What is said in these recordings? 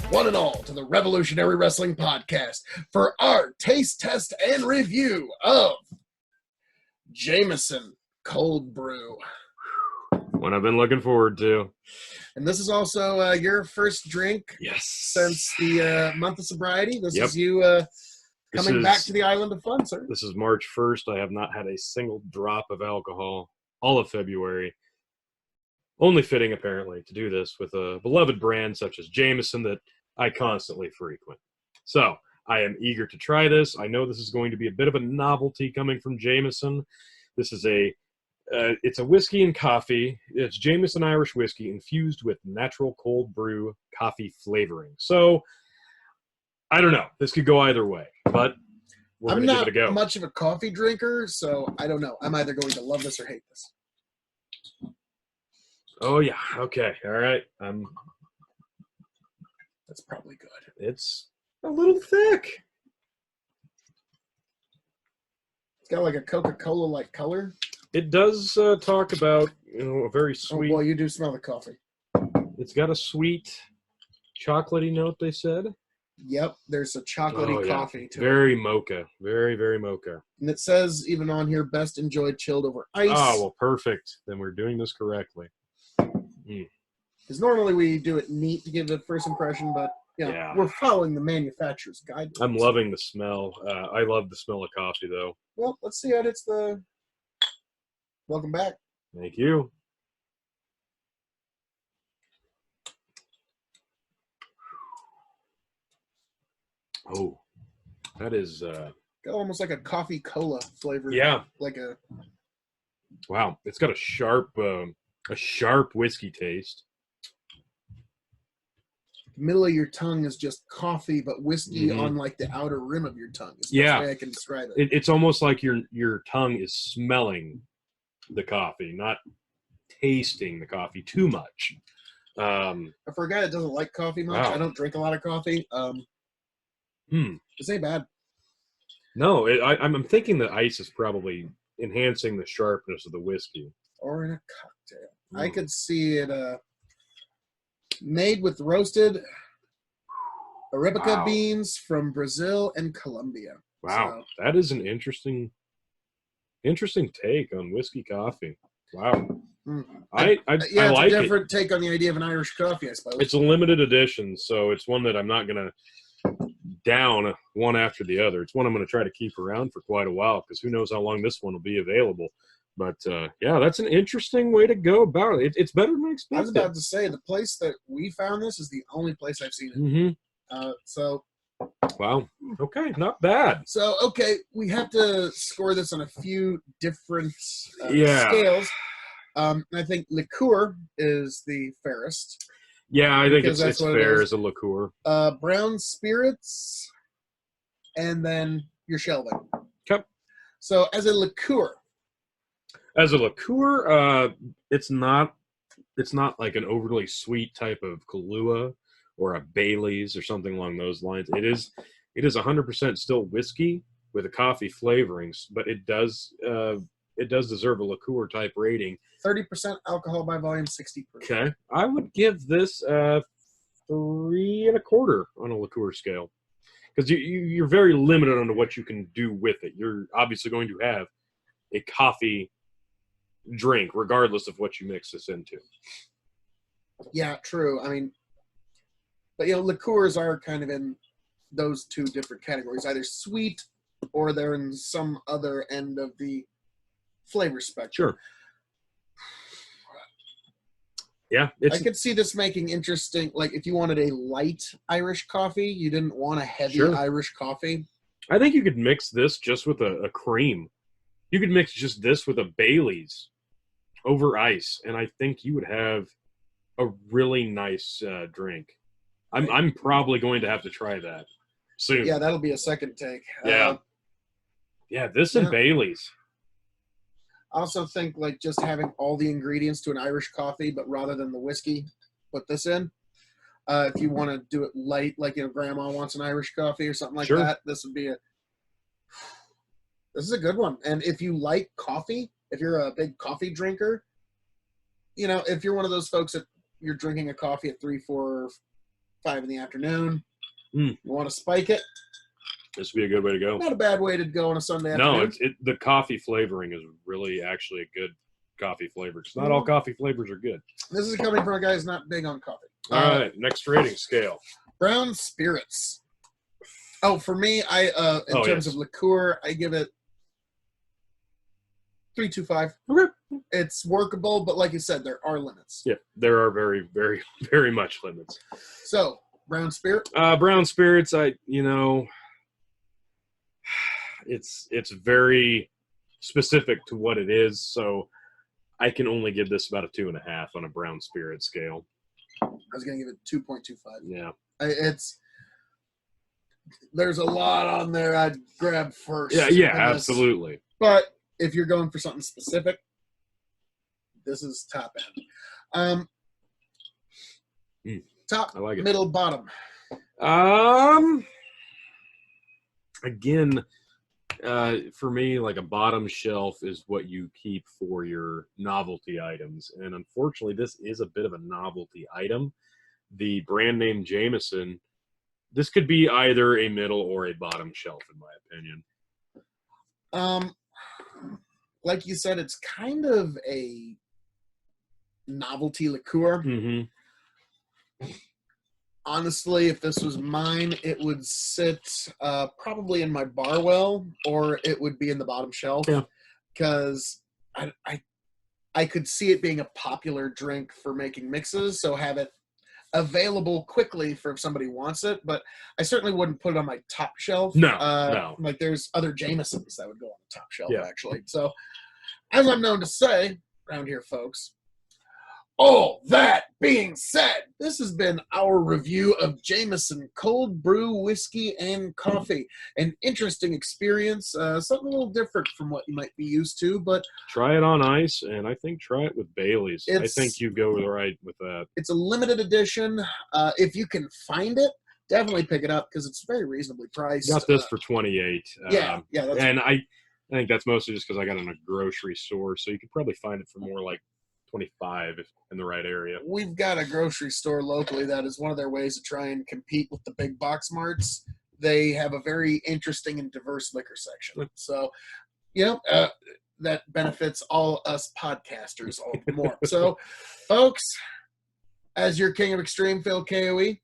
one and all, to the Revolutionary Wrestling Podcast for our taste test and review of Jameson Cold Brew. One I've been looking forward to. And this is also your first drink since the month of sobriety. This is you coming back to the island of fun, sir. This is March 1st. I have not had a single drop of alcohol all of February. Only fitting, apparently, to do this with a beloved brand such as Jameson that I constantly frequent. So, I am eager to try this. I know this is going to be a bit of a novelty coming from Jameson. This is it's a whiskey and coffee. It's Jameson Irish whiskey infused with natural cold brew coffee flavoring. So, I don't know. This could go either way, but we're going to give it a go. I'm not much of a coffee drinker, so I don't know. I'm either going to love this or hate this. Oh, yeah. Okay. All right. That's probably good. It's a little thick. It's got like a Coca-Cola-like color. It does talk about, a very sweet. Oh, well, you do smell the coffee. It's got a sweet, chocolatey note, they said. Yep, there's a chocolatey coffee to it. Very mocha. Very, very mocha. And it says, even on here, best enjoyed chilled over ice. Oh, well, perfect. Then we're doing this correctly. Because normally we do it neat to give a first impression, but we're following the manufacturer's guidelines. I'm loving the smell. I love the smell of coffee, though. Well, let's see how it's the... Welcome back. Thank you. Oh, that is... got almost like a coffee cola flavor. Yeah. Like a... Wow, it's got a sharp whiskey taste. The middle of your tongue is just coffee, but whiskey on like the outer rim of your tongue. Is the best way I can describe it. It's almost like your tongue is smelling the coffee, not tasting the coffee too much. For a guy that doesn't like coffee much, I don't drink a lot of coffee. This ain't bad. No, I'm thinking the ice is probably enhancing the sharpness of the whiskey. Or in a cocktail. I could see it made with roasted Arabica beans from Brazil and Colombia. Wow, that is an interesting take on whiskey coffee. Wow. I like it. It's a different take on the idea of an Irish coffee, I suppose. It's a limited edition, so it's one that I'm not going to down one after the other. It's one I'm going to try to keep around for quite a while because who knows how long this one will be available. But, that's an interesting way to go about it. It's better than I expected. I was about to say, the place that we found this is the only place I've seen it. Wow. Okay, not bad. So, we have to score this on a few different scales. I think liqueur is the fairest. Yeah, I think it's fair as a liqueur. Brown spirits, and then your shelving. Okay. So, as a liqueur, it's not like an overly sweet type of Kahlua or a Bailey's or something along those lines. It is 100% still whiskey with a coffee flavorings, but it does deserve a liqueur type rating. 30% alcohol by volume, 60 proof. Okay, I would give this 3.25 on a liqueur scale because you're very limited on what you can do with it. You're obviously going to have a coffee drink regardless of what you mix this into. Yeah, true. I mean, but liqueurs are kind of in those two different categories, either sweet or they're in some other end of the flavor spectrum. Sure. Yeah, I could see this making interesting, like if you wanted a light Irish coffee, you didn't want a heavy Irish coffee. I think you could mix this just with a cream. You could mix just this with a Bailey's over ice, and I think you would have a really nice drink. I'm probably going to have to try that soon. Yeah, that'll be a second take. Yeah. This and Bailey's. I also think like just having all the ingredients to an Irish coffee, but rather than the whiskey, put this in. If you want to do it light, like grandma wants an Irish coffee or something like that, this would be this is a good one. And if you like coffee, if you're a big coffee drinker, if you're one of those folks that you're drinking a coffee at 3, 4, 5 in the afternoon. Mm. You want to spike it? This would be a good way to go. Not a bad way to go on a Sunday afternoon. No, the coffee flavoring is really actually a good coffee flavor. Because not all coffee flavors are good. This is coming from a guy who's not big on coffee. All right, next rating scale. Brown spirits. Oh, for me, in terms of liqueur, I give it 3.25. Okay. It's workable, but like you said, there are limits. Yeah, there are very, very, very much limits. So, brown spirit? Brown spirits, it's very specific to what it is, so I can only give this about a 2.5 on a brown spirit scale. I was going to give it 2.25. Yeah. There's a lot on there I'd grab first. Yeah, absolutely. But if you're going for something specific, this is top end. Top, I like it. middle, bottom. Again, for me, like a bottom shelf is what you keep for your novelty items. And unfortunately, this is a bit of a novelty item. The brand name Jameson, this could be either a middle or a bottom shelf, in my opinion. Like you said, it's kind of a novelty liqueur. Mm-hmm. Honestly, if this was mine, it would sit probably in my bar well, or it would be in the bottom shelf. Yeah. Because I could see it being a popular drink for making mixes, so have it available quickly for if somebody wants it. But I certainly wouldn't put it on my top shelf. No. Like there's other Jamesons that would go on the top shelf, Yeah. actually. So, as I'm known to say around here, folks, all that being said, this has been our review of Jameson Cold Brew Whiskey and Coffee. An interesting experience, something a little different from what you might be used to, but try it on ice, and I think try it with Bailey's. I think you go right with that. It's a limited edition. If you can find it, definitely pick it up because it's very reasonably priced. Got this for $28. Yeah. And I think that's mostly just because I got it in a grocery store, so you could probably find it for more like $25 if in the right area. We've got a grocery store locally that is one of their ways to try and compete with the big box marts. They have a very interesting and diverse liquor section. So, that benefits all us podcasters all the more. So, folks, as your king of extreme, Phil KOE,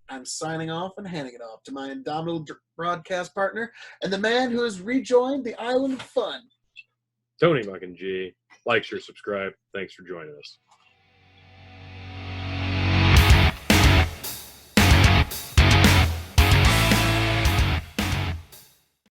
I'm signing off and handing it off to my indomitable broadcast partner and the man who has rejoined the island of fun, Tony fucking G. Like, share, subscribe. Thanks for joining us.